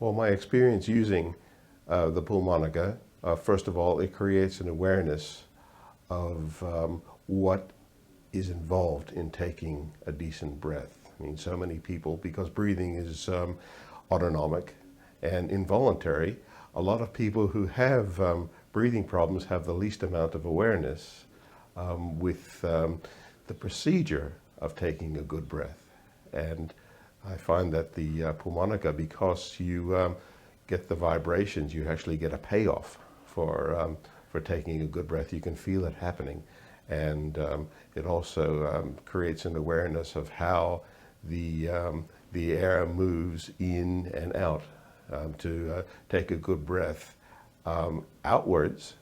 Well, my experience using the pulmonica, first of all, it creates an awareness of what is involved in taking a decent breath. I mean, so many people, because breathing is autonomic and involuntary, a lot of people who have breathing problems have the least amount of awareness with the procedure of taking a good breath. And I find that the pulmonica, because you get the vibrations, you actually get a payoff for taking a good breath. You can feel it happening. And it also creates an awareness of how the air moves in and out to take a good breath outwards.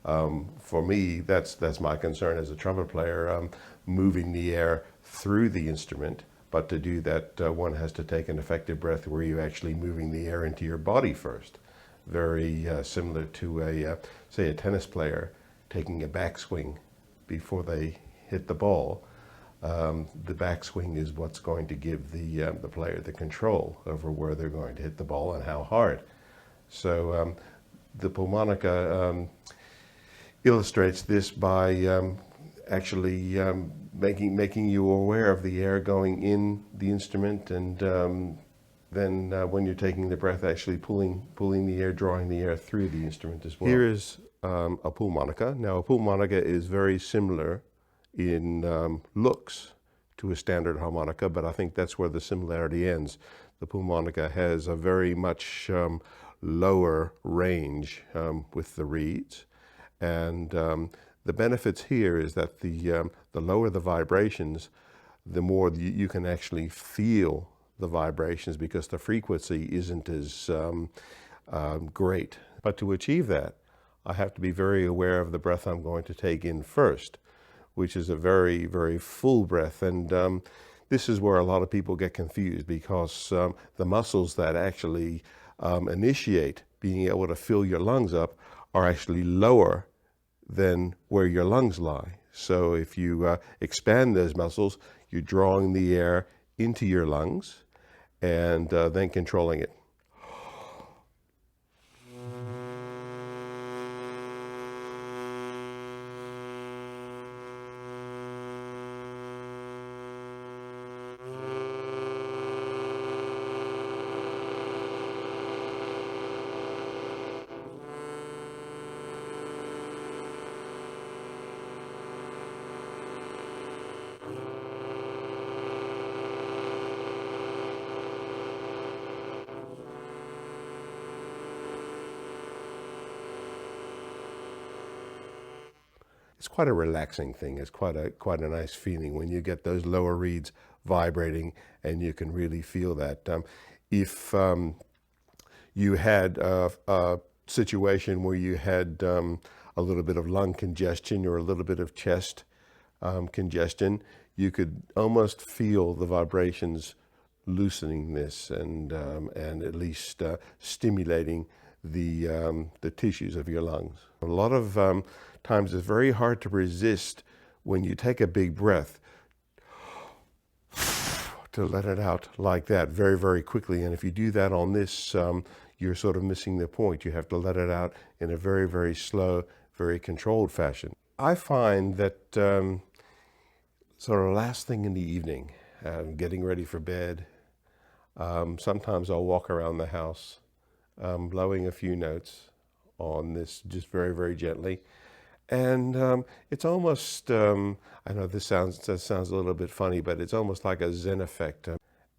For me, that's my concern as a trumpet player, moving the air through the instrument. But to do that, one has to take an effective breath where you're actually moving the air into your body first. Very similar to say a tennis player taking a backswing before they hit the ball. The backswing is what's going to give the player the control over where they're going to hit the ball and how hard. So the pulmonica illustrates this by actually making you aware of the air going in the instrument, and then when you're taking the breath, actually pulling the air, drawing the air through the instrument as well. Here is a pulmonica. Now, a pulmonica is very similar in looks to a standard harmonica, but I think that's where the similarity ends. The pulmonica has a very much lower range with the reeds, and the benefits here is that the lower the vibrations, the more you can actually feel the vibrations, because the frequency isn't as great. But to achieve that, I have to be very aware of the breath I'm going to take in first, which is a very, very full breath. And this is where a lot of people get confused, because the muscles that actually initiate being able to fill your lungs up are actually lower than where your lungs lie. So if you expand those muscles, you're drawing the air into your lungs and then controlling it. It's quite a relaxing thing. It's quite a nice feeling when you get those lower reeds vibrating, and you can really feel that. If you had a situation where you had a little bit of lung congestion or a little bit of chest congestion, you could almost feel the vibrations loosening this and at least stimulating the tissues of your lungs. A lot of times it's very hard to resist when you take a big breath to let it out like that very, very quickly. And if you do that on this, you're sort of missing the point. You have to let it out in a very, very slow, very controlled fashion. I find that sort of last thing in the evening, getting ready for bed, sometimes I'll walk around the house blowing a few notes on this just very, very gently. And it's almost, I know this sounds a little bit funny, but it's almost like a Zen effect.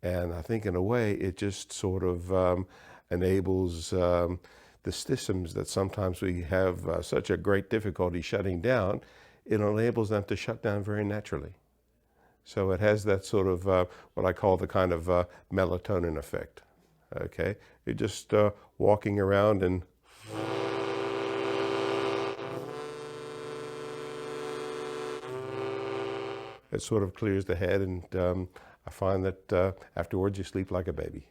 And I think in a way, it just sort of enables the systems that sometimes we have such a great difficulty shutting down, it enables them to shut down very naturally. So it has that sort of what I call the kind of melatonin effect. Okay, you're just walking around and it sort of clears the head, and I find that afterwards you sleep like a baby.